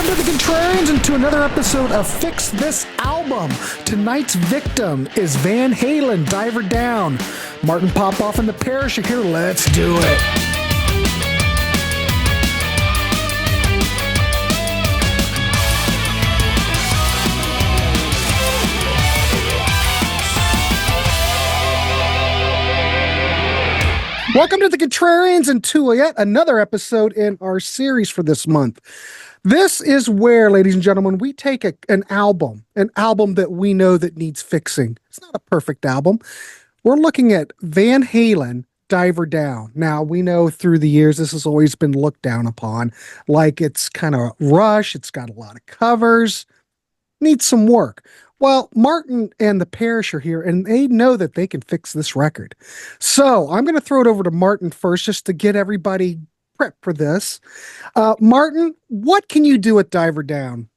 Welcome to the Contrarians and to another episode of Fix This Album. Tonight's victim is Van Halen, Diver Down. Martin Popoff and the Parish are here. Let's do it. Welcome to the Contrarians and to yet another episode in our series for this month. This is where, ladies and gentlemen, we take an album that we know that needs fixing. It's not a perfect album. We're looking at Van Halen, Diver Down. Now, we know through the years this has always been looked down upon, like it's kind of rush, it's got a lot of covers, needs some work. Well, Martin and the Parish are here, and they know that they can fix this record. So I'm going to throw it over to Martin first, just to get everybody prepped for this. Martin, what can you do with Diver Down?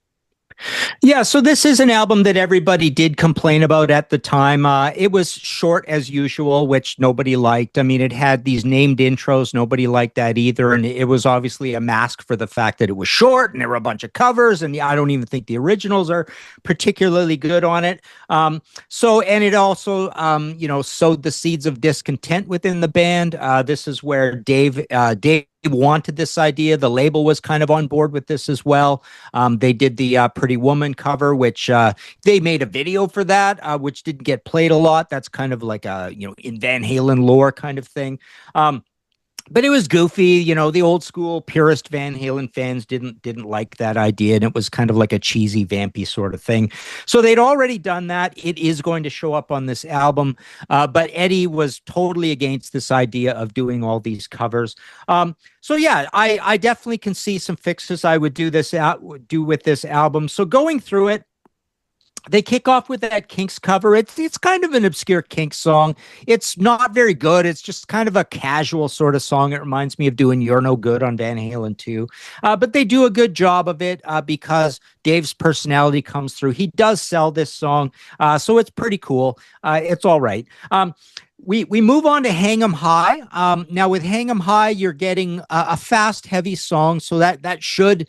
Yeah, so this is an album that everybody did complain about at the time. It was short as usual, which nobody liked. I mean, it had these named intros. Nobody liked that either. And it was obviously a mask for the fact that it was short and there were a bunch of covers. And I don't even think the originals are particularly good on it. And it also, sowed the seeds of discontent within the band. This is where Dave wanted this idea. The label was kind of on board with this as well. They did the Pretty Woman cover, which they made a video for that, which didn't get played a lot. That's kind of like a, in Van Halen lore kind of thing. But it was goofy, the old school purist Van Halen fans didn't like that idea, and it was kind of like a cheesy, vampy sort of thing. So they'd already done that. It is going to show up on this album, but Eddie was totally against this idea of doing all these covers. I definitely can see some fixes I would do with this album. So going through it, they kick off with that Kinks cover. It's kind of an obscure Kinks song. It's not very good. It's just kind of a casual sort of song. It reminds me of doing You're No Good on Van Halen 2. But they do a good job of it because Dave's personality comes through. He does sell this song, so it's pretty cool. It's all right. We move on to Hang 'Em High. Now with Hang 'Em High, you're getting a fast, heavy song, so that should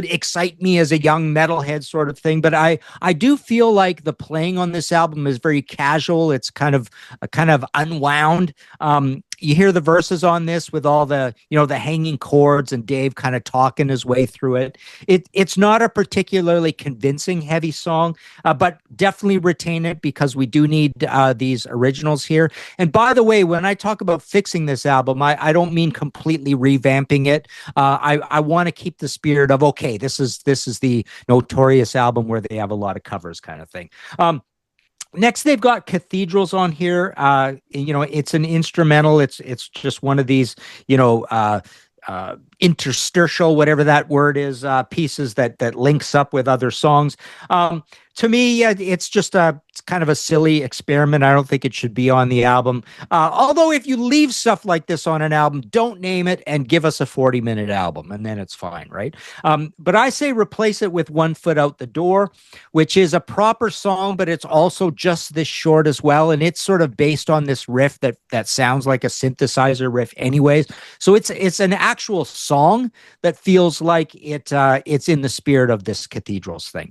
excite me as a young metalhead sort of thing. But I do feel like the playing on this album is very casual. It's kind of unwound. You hear the verses on this with all the hanging chords and Dave kind of talking his way through it. It's not a particularly convincing heavy song, but definitely retain it because we do need these originals here. And by the way, when I talk about fixing this album, I don't mean completely revamping it. I want to keep the spirit of, okay, this is the Notorious album where they have a lot of covers kind of thing. Next, they've got Cathedrals on here. It's an instrumental. It's just one of these, interstitial, whatever that word is, pieces that links up with other songs. To me, it's just it's kind of a silly experiment. I don't think it should be on the album. Although if you leave stuff like this on an album, don't name it and give us a 40-minute album, and then it's fine, right? But I say replace it with One Foot Out the Door, which is a proper song, but it's also just this short as well, and it's sort of based on this riff that sounds like a synthesizer riff anyways. So it's an actual song that feels like it's in the spirit of this Cathedrals thing.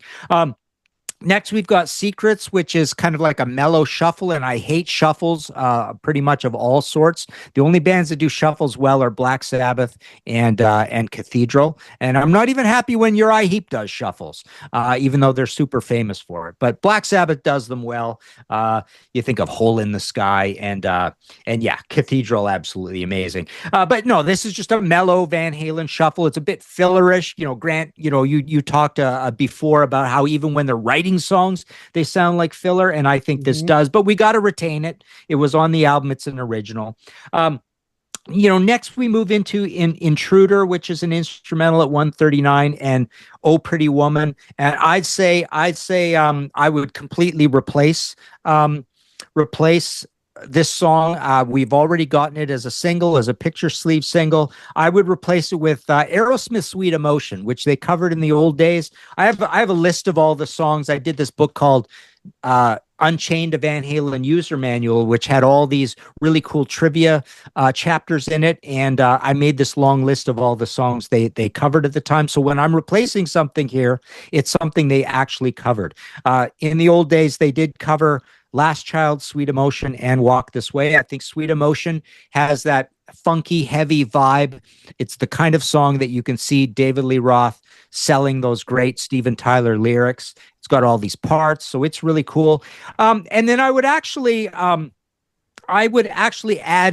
Next, we've got Secrets, which is kind of like a mellow shuffle, and I hate shuffles pretty much of all sorts. The only bands that do shuffles well are Black Sabbath and Cathedral, and I'm not even happy when Uriah Heep does shuffles, even though they're super famous for it. But Black Sabbath does them well. You think of Hole in the Sky, and yeah, Cathedral, absolutely amazing. But no, this is just a mellow Van Halen shuffle. It's a bit fillerish. Grant, you talked before about how even when they're writing songs, they sound like filler, and I think this does, but we got to retain it. It was on the album. It's an original. Next we move into Intruder, which is an instrumental at 139, and Oh Pretty Woman. And I'd say I would completely replace this song. We've already gotten it as a single, as a picture sleeve single. I would replace it with Aerosmith's Sweet Emotion, which they covered in the old days. I have a list of all the songs. I did this book called Unchained, a Van Halen user manual, which had all these really cool trivia chapters in it. And I made this long list of all the songs they covered at the time. So when I'm replacing something here, it's something they actually covered. In the old days, they did cover Last Child, Sweet Emotion, and Walk This Way. I think Sweet Emotion has that funky, heavy vibe. It's the kind of song that you can see David Lee Roth selling those great Steven Tyler lyrics. It's got all these parts, so it's really cool. And then I would actually add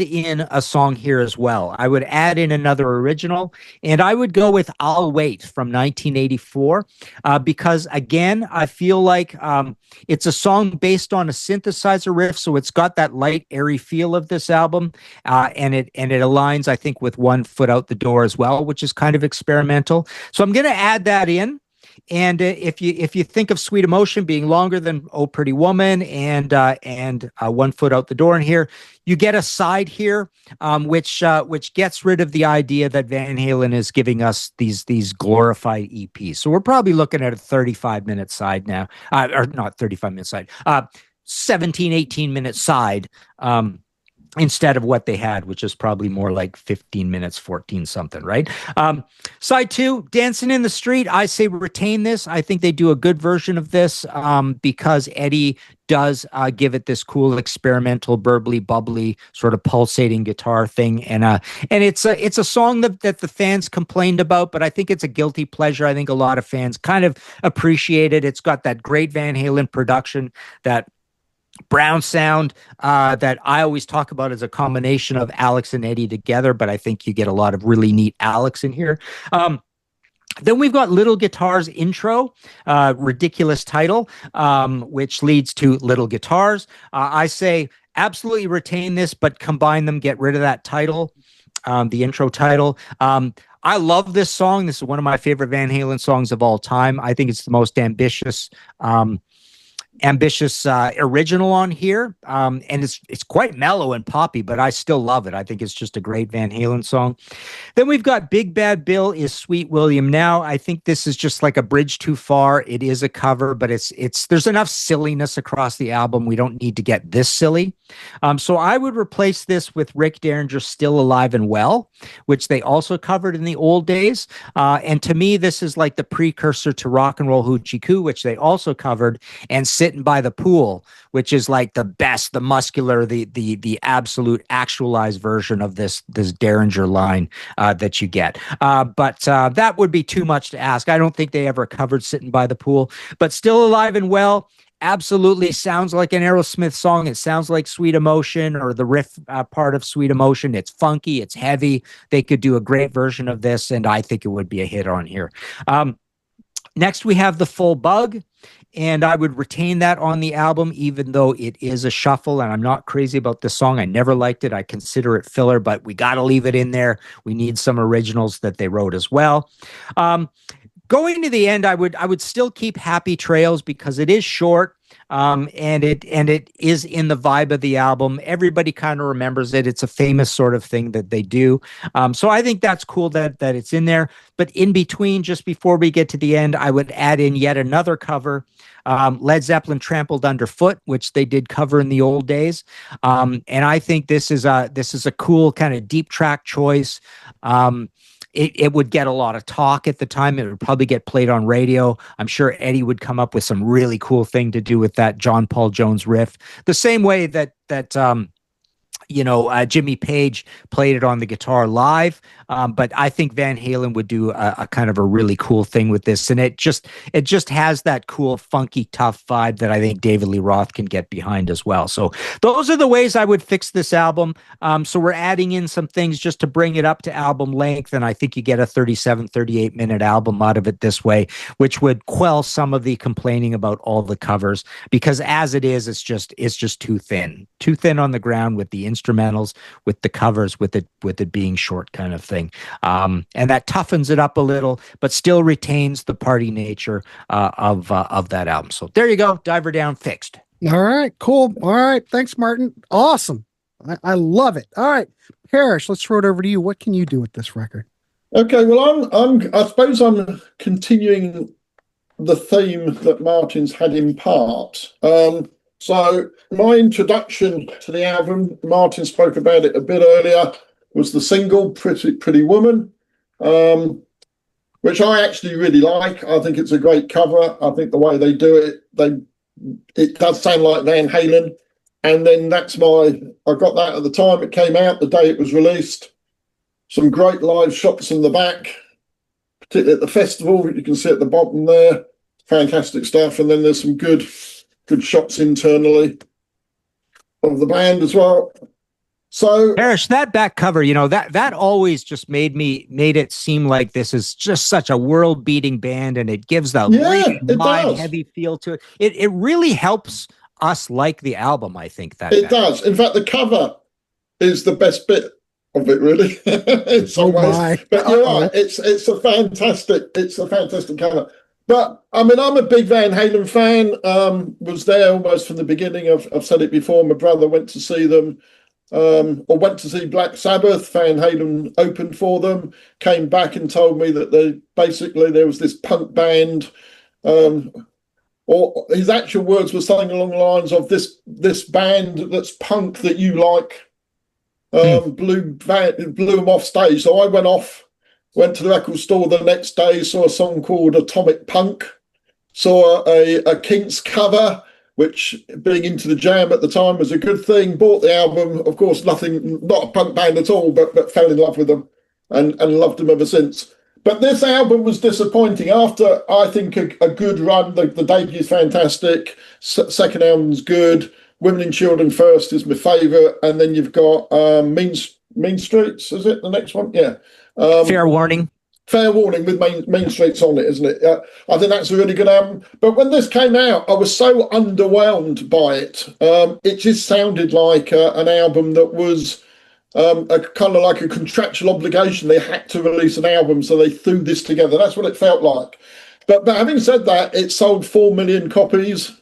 in a song here as well. I would add in another original, and I would go with I'll Wait from 1984, because, again, I feel like it's a song based on a synthesizer riff, so it's got that light, airy feel of this album, and it aligns, I think, with One Foot Out the Door as well, which is kind of experimental. So I'm going to add that in. And if you think of Sweet Emotion being longer than Oh Pretty Woman and One Foot Out the Door in here, you get a side here, which gets rid of the idea that Van Halen is giving us these glorified EPs. So we're probably looking at a 35-minute side now, or not 35-minute side, 17, 18-minute side. Instead of what they had, which is probably more like 15 minutes, 14 something, right? Side 2, Dancing in the Street. I say retain this. I think they do a good version of this because Eddie does give it this cool experimental, burbly, bubbly, sort of pulsating guitar thing, and it's a song that the fans complained about, but I think it's a guilty pleasure. I think a lot of fans kind of appreciate it. It's got that great Van Halen production, that Brown sound that I always talk about as a combination of Alex and Eddie together, but I think you get a lot of really neat Alex in here. Then we've got Little Guitars intro, ridiculous title, which leads to Little Guitars. I say absolutely retain this, but combine them, get rid of that title, the intro title. I love this song. This is one of my favorite Van Halen songs of all time. I think it's the most ambitious original on here, and it's quite mellow and poppy, but I still love it. I think it's just a great Van Halen song. Then we've got Big Bad Bill is Sweet William Now. I think this is just like a bridge too far. It is a cover, but it's there's enough silliness across the album. We don't need to get this silly. So I would replace this with Rick Derringer's Still Alive and Well, which they also covered in the old days. And to me, this is like the precursor to Rock and Roll Hoochie Coo, which they also covered, and Sitting by the Pool, which is like the best, the muscular, the absolute actualized version of this Derringer line that you get. But that would be too much to ask. I don't think they ever covered Sitting by the Pool, but Still Alive and Well absolutely sounds like an Aerosmith song. It sounds like Sweet Emotion, or the riff part of Sweet Emotion. It's funky, it's heavy. They could do a great version of this, and I think it would be a hit on here. Next, we have The Full Bug, and I would retain that on the album, even though it is a shuffle, and I'm not crazy about this song. I never liked it. I consider it filler, but we got to leave it in there. We need some originals that they wrote as well. Going to the end, I would still keep Happy Trails because it is short. And it is in the vibe of the album. Everybody kind of remembers it. It's a famous sort of thing that they do. So I think that's cool that it's in there. But in between, just before we get to the end, I would add in yet another cover, Led Zeppelin Trampled Underfoot, which they did cover in the old days. And I think this is a cool kind of deep track choice. It would get a lot of talk at the time. It would probably get played on radio. I'm sure Eddie would come up with some really cool thing to do with that John Paul Jones riff, the same way that Jimmy Page played it on the guitar live. But I think Van Halen would do a kind of a really cool thing with this. And it just has that cool, funky, tough vibe that I think David Lee Roth can get behind as well. So those are the ways I would fix this album. So we're adding in some things just to bring it up to album length. And I think you get a 37, 38-minute album out of it this way, which would quell some of the complaining about all the covers, because as it is, it's just too thin on the ground with the instrumentals, with the covers, with it being short kind of thing. And that toughens it up a little, but still retains the party nature of that album. So there you go. Diver Down fixed. All right, cool. All right. Thanks, Martin. Awesome. I love it. All right. Parish, let's throw it over to you. What can you do with this record? Okay, well, I suppose I'm continuing the theme that Martin's had in part. So So my introduction to the album, Martin spoke about it a bit earlier, was the single Pretty Woman, which I actually really like. I think it's a great cover. I think the way they do it, it does sound like Van Halen. And then I got that at the time it came out, the day it was released. Some great live shots in the back, particularly at the festival. You can see at the bottom there, fantastic stuff. And then there's some good shots internally of the band as well. So Parish, that back cover, that always just made it seem like this is just such a world-beating band, and it gives the really live, heavy feel to it. It really helps us like the album, I think. It does. In fact, the cover is the best bit of it, really, in some ways. But you're right, it's a fantastic cover. But I mean, I'm a big Van Halen fan. Was there almost from the beginning. I've said it before. My brother went to see them, or went to see Black Sabbath. Van Halen opened for them. Came back and told me that there was this punk band. Or his actual words were something along the lines of this band that's punk that you like. Blew him off stage. So I went to the record store the next day, saw a song called Atomic Punk, saw a Kinks cover, which being into the Jam at the time was a good thing, bought the album, of course, not a punk band at all, but fell in love with them and loved them ever since. But this album was disappointing. After, I think, a good run, the debut is fantastic, second album's good, Women and Children First is my favourite, and then you've got Mean Streets, is it the next one? Yeah. Fair Warning. Fair Warning with Mean Streets on it, isn't it? I think that's a really good album. But when this came out, I was so underwhelmed by it. It just sounded like an album that was a kind of like a contractual obligation. They had to release an album, so they threw this together. That's what it felt like. But having said that, it sold 4 million copies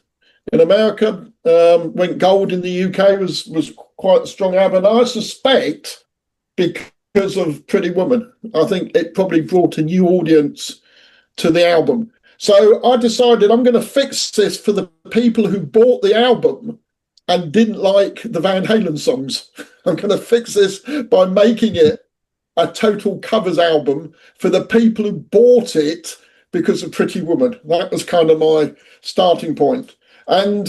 in America. Went gold in the UK, was quite a strong album. And I suspect because of Pretty Woman, I think it probably brought a new audience to the album. So I decided I'm going to fix this for the people who bought the album and didn't like the Van Halen songs. I'm going to fix this by making it a total covers album for the people who bought it because of Pretty Woman. That was kind of my starting point. And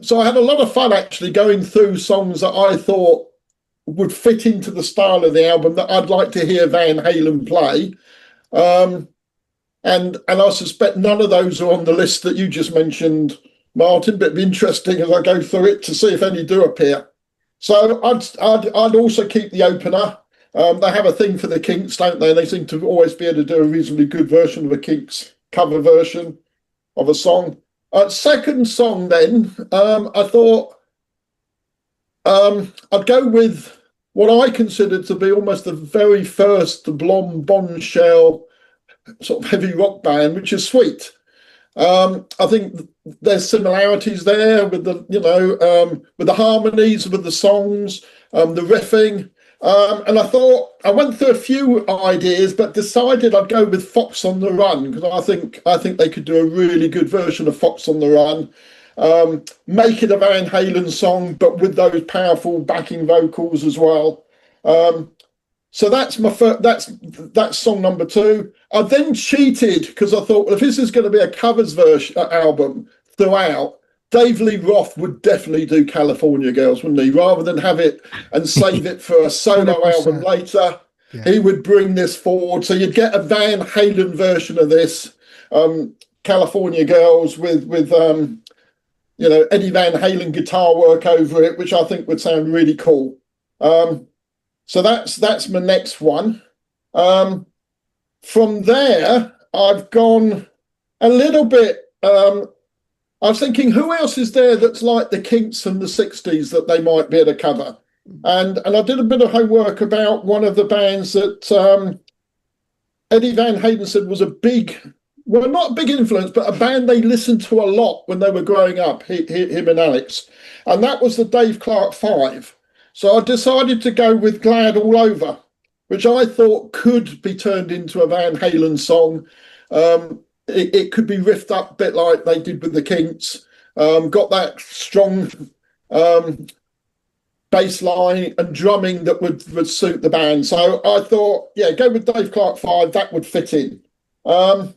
so I had a lot of fun actually going through songs that I thought would fit into the style of the album that I'd like to hear Van Halen play. And I suspect none of those are on the list that you just mentioned, Martin, but it'd be interesting as I go through it to see if any do appear. So I'd also keep the opener. They have a thing for the Kinks, don't they? They seem to always be able to do a reasonably good version of a Kinks cover version of a song. Second song then, I thought I'd go with what I considered to be almost the very first Blonde Bombshell sort of heavy rock band, which is Sweet. I think there's similarities there with with the harmonies, with the songs, the riffing. And I thought I went through a few ideas, but decided I'd go with Fox on the Run because I think they could do a really good version of Fox on the Run. Make it a Van Halen song, but with those powerful backing vocals as well. So that's that's song number 2. I then cheated because I thought, well, if this is going to be a covers version album throughout, Dave Lee Roth would definitely do California Girls, wouldn't he? Rather than have it and save it for a solo 100%. Album later, he would bring this forward. So you'd get a Van Halen version of this, California Girls with Eddie Van Halen guitar work over it, which I think would sound really cool. So that's my next one. From there, I've gone a little bit. I was thinking, who else is there that's like the Kinks from the 60s that they might be able to cover? And I did a bit of homework about one of the bands that Eddie Van Halen said was not a big influence, but a band they listened to a lot when they were growing up, him and Alex. And that was the Dave Clark 5. So I decided to go with Glad All Over, which I thought could be turned into a Van Halen song. It could be riffed up a bit like they did with the Kinks. got that strong bass line and drumming that would suit the band. So I thought, yeah, go with Dave Clark 5, that would fit in. And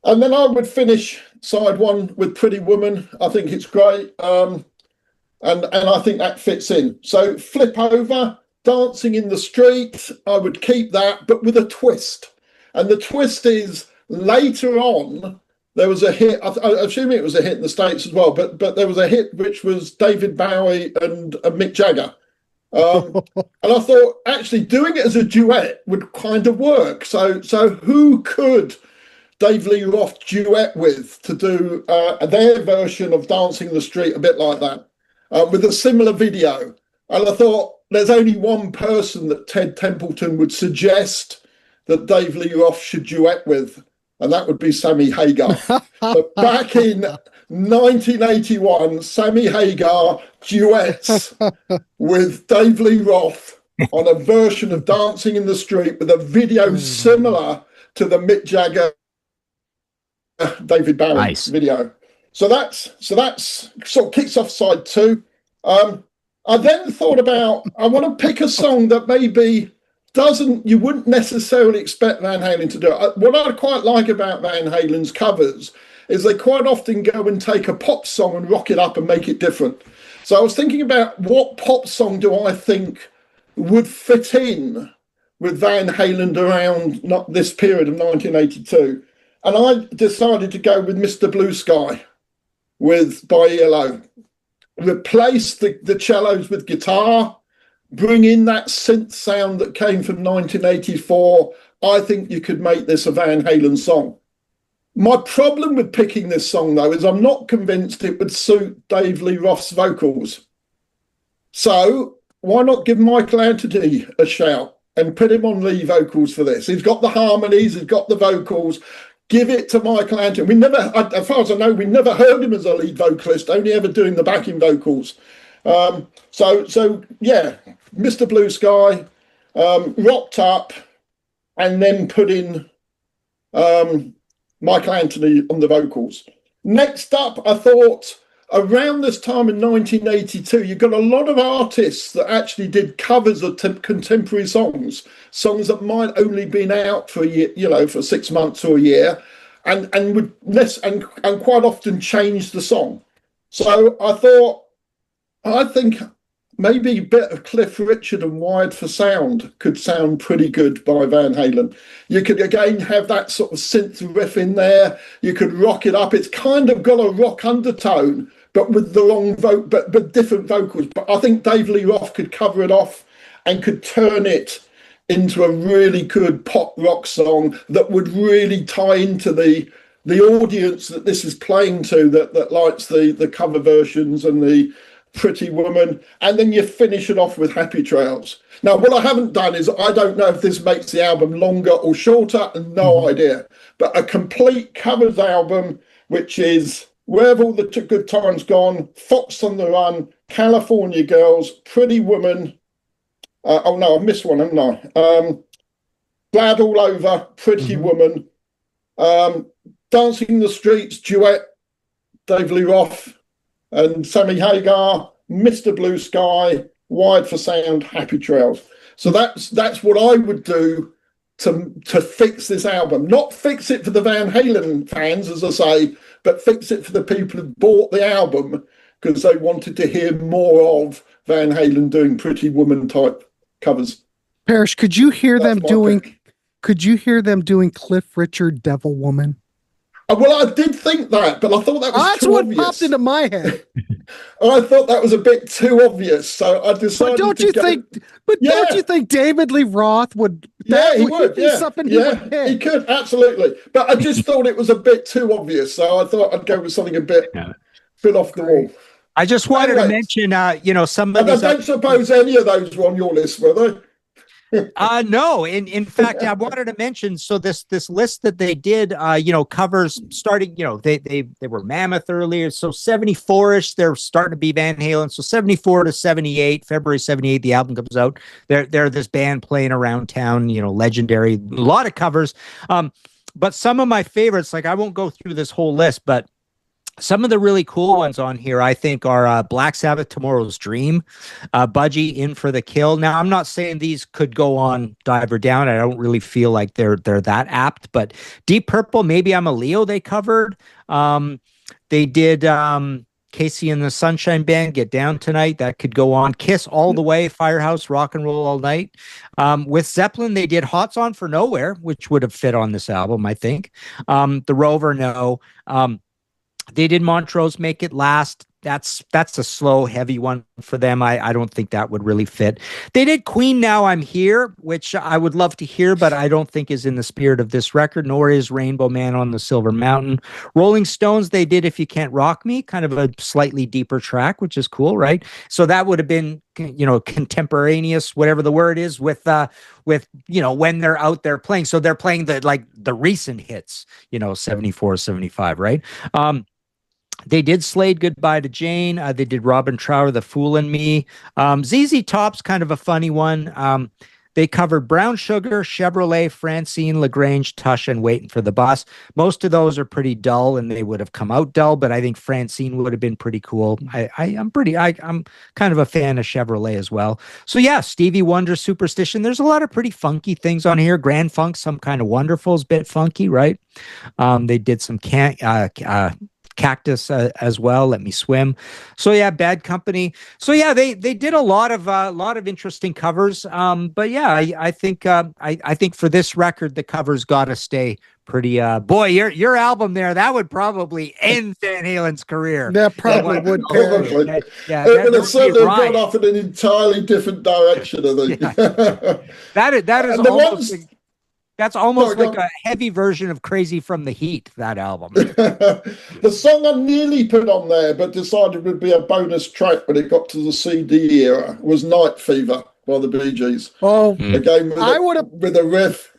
then I would finish side 1 with Pretty Woman. I think it's great. And I think that fits in. So flip over, Dancing in the Street, I would keep that, but with a twist. And the twist is later on, there was a hit, I assume it was a hit in the States as well, but there was a hit which was David Bowie and Mick Jagger. And I thought actually doing it as a duet would kind of work. So who could Dave Lee Roth duet with to do their version of Dancing in the Street a bit like that, with a similar video? And I thought there's only one person that Ted Templeton would suggest that Dave Lee Roth should duet with, and that would be Sammy Hagar. But back in 1981, Sammy Hagar duets with Dave Lee Roth on a version of Dancing in the Street with a video similar to the Mick Jagger David Bowie video. So that's sort of kicks off side 2. I then thought about, I want to pick a song that maybe you wouldn't necessarily expect Van Halen to do. What I quite like about Van Halen's covers is they quite often go and take a pop song and rock it up and make it different. So I was thinking about what pop song do I think would fit in with Van Halen around not this period of 1982. And I decided to go with Mr. Blue Sky by ELO. Replace the cellos with guitar, bring in that synth sound that came from 1984. I think you could make this a Van Halen song. My problem with picking this song, though, is I'm not convinced it would suit Dave Lee Roth's vocals. So why not give Michael Anthony a shout and put him on lead vocals for this? He's got the harmonies, he's got the vocals. Give it to Michael Anthony. We never, as far as I know, we never heard him as a lead vocalist, only ever doing the backing vocals. So yeah, Mr. Blue Sky, rocked up, and then put in Michael Anthony on the vocals. Next up, I thought around this time in 1982, you got a lot of artists that actually did covers of contemporary songs that might only been out for a year, for 6 months or a year, and quite often changed the song. So I think maybe a bit of Cliff Richard and Wired for Sound could sound pretty good by Van Halen. You could again have that sort of synth riff in there. You could rock it up. It's kind of got a rock undertone, but with the long but different vocals. But I think Dave Lee Roth could cover it off and could turn it into a really good pop rock song that would really tie into the audience that this is playing to, that likes the cover versions and the Pretty Woman, and then you finish it off with Happy Trails. Now, what I haven't done is, I don't know if this makes the album longer or shorter, no idea, but a complete covers album, which is Where Have All the Good Times Gone, Fox on the Run, California Girls, Pretty Woman, oh no, I missed one, haven't I? Glad All Over, Pretty Woman, Dancing in the Streets, duet, Dave Lee Roth and Sammy Hagar, Mr. Blue Sky, Wired for Sound, Happy Trails. So that's what I would do to fix this album. Not fix it for the Van Halen fans, as I say, but fix it for the people who bought the album because they wanted to hear more of Van Halen doing Pretty Woman type covers. Parish, could you hear them doing Cliff Richard Devil Woman? Well, I did think that, but I thought that was that's too what obvious. popped into my head. I thought that was a bit too obvious, so I decided. Don't you think David Lee Roth would? Yeah, he would. Be something he would hit. He could absolutely, but I just thought it was a bit too obvious, so I thought I'd go with something a bit off the wall. I just wanted to mention, some of these. I don't suppose any of those were on your list, were they? No. In fact, I wanted to mention, so this list that they did, covers starting, they were Mammoth earlier. So 74-ish, they're starting to be Van Halen. So 74 to 78, February 78, the album comes out. They're this band playing around town, legendary, a lot of covers. But some of my favorites, like I won't go through this whole list, but Some of the really cool ones on here, I think, are Black Sabbath, Tomorrow's Dream, Budgie, In for the Kill. Now, I'm not saying these could go on Diver Down. I don't really feel like they're that apt, but Deep Purple, Maybe I'm a Leo, they covered. They did Casey and the Sunshine Band, Get Down Tonight. That could go on. Kiss, All the Way, Firehouse, Rock and Roll All Night. With Zeppelin, they did Hot's On for Nowhere, which would have fit on this album, I think. The Rover, no. They did Montrose, Make It Last. That's a slow, heavy one for them. I don't think that would really fit. They did Queen, Now I'm Here, which I would love to hear, but I don't think is in the spirit of this record, nor is Rainbow Man on the Silver Mountain. Rolling Stones, they did If You Can't Rock Me, kind of a slightly deeper track, which is cool, right? So that would have been, contemporaneous, whatever the word is, with when they're out there playing. So they're playing the recent hits, 74, 75, right? They did Slade, Goodbye to Jane. They did Robin Trower, The Fool in Me. ZZ Top's kind of a funny one. They covered Brown Sugar, Chevrolet, Francine, LaGrange, Tush, and Waiting for the Bus. Most of those are pretty dull, and they would have come out dull, but I think Francine would have been pretty cool. I'm kind of a fan of Chevrolet as well. So yeah, Stevie Wonder, Superstition. There's a lot of pretty funky things on here. Grand Funk, Some Kind of Wonderful's a bit funky, right? They did some Cactus as well. Let Me Swim. So yeah, Bad Company. So yeah, they did a lot of interesting covers. But yeah, I think for this record, the covers got to stay pretty. Boy, your album there, that would probably end Van Halen's career. That probably would. Probably. Yeah, it would have certainly gone off in an entirely different direction. I think. Yeah. That is almost. That's almost like a heavy version of Crazy from the Heat, that album. The song I nearly put on there, but decided would be a bonus track when it got to the CD era, was Night Fever by the Bee Gees. Oh, again, with a riff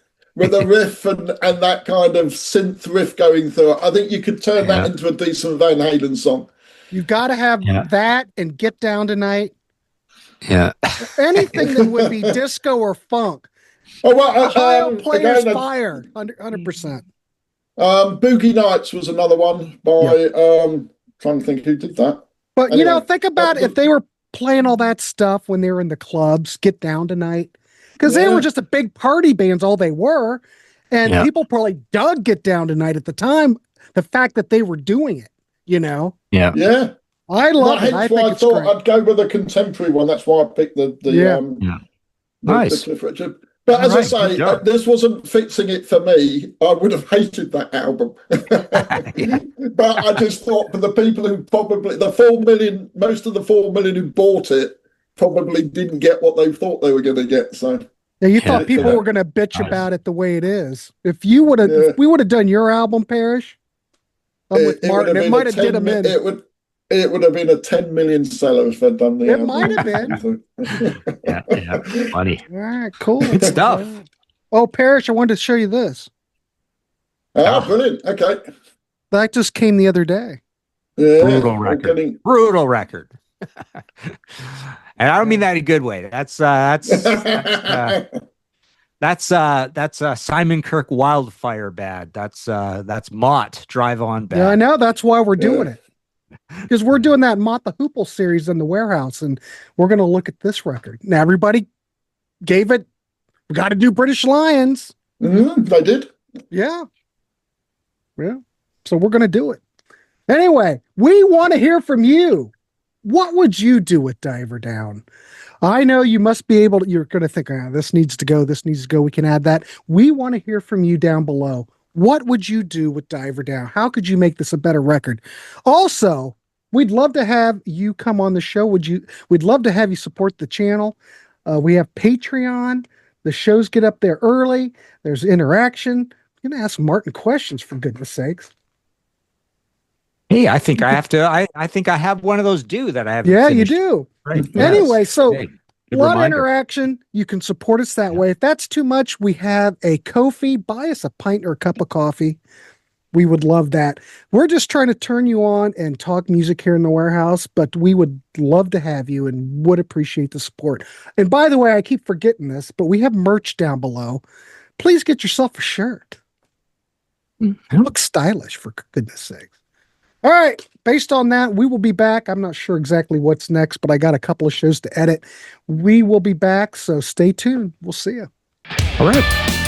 and that kind of synth riff going through it. I think you could turn that into a decent Van Halen song. You've got to have that and Get Down Tonight. Yeah. Anything that would be disco or funk. Oh, well, Ohio Players Fire, 100%. Boogie Nights was another one by, trying to think who did that. But, anyway, think about if they were playing all that stuff when they were in the clubs, Get Down Tonight, because they were just a big party bands, all they were. And people probably dug Get Down Tonight at the time, the fact that they were doing it, Yeah. Yeah. I love it. I thought I'd go with a contemporary one. That's why I picked Nice. The Cliff Richard. But as I say, this wasn't fixing it for me. I would have hated that album. But I just thought for the people who probably, most of the 4 million who bought it probably didn't get what they thought they were going to get. So yeah, you thought people were going to bitch about it the way it is. If we would have done your album, Parish, with Martin, it might have did them in. It would have been a 10 million seller if they'd done the album. It might have been. Yeah, funny. All right, cool. Good stuff. Oh, Parish, I wanted to show you this. Oh, brilliant. Okay. That just came the other day. Yeah, brutal record. Brutal record. And I don't mean that in a good way. That's Simon Kirke Wildfire bad. That's Mott Drive On bad. Yeah, I know. That's why we're doing it. Because we're doing that Mott the Hoople series in the Warehouse, and we're going to look at this record. Now, everybody gave it, we got to do British Lions. They did. Yeah. So we're going to do it. Anyway, we want to hear from you. What would you do with Diver Down? I know you must be able to, you're going to think, this needs to go, we can add that. We want to hear from you down below. What would you do with Diver Down? How could you make this a better record? Also, we'd love to have you come on the show. We'd love to have you support the channel. We have Patreon. The shows get up there early. There's interaction. You're going to ask Martin questions, for goodness sakes. Hey, I think I have to. I think I have one of those due that I have. Yeah, you do. Right. Anyway, so hey, a lot of interaction. You can support us that way. If that's too much, we have a Ko-fi. Buy us a pint or a cup of coffee. We would love that. We're just trying to turn you on and talk music here in the Warehouse, but we would love to have you and would appreciate the support. And by the way, I keep forgetting this, but we have merch down below. Please get yourself a shirt. Look stylish, for goodness sakes. All right. Based on that, we will be back. I'm not sure exactly what's next, but I got a couple of shows to edit. We will be back, so stay tuned. We'll see you. All right.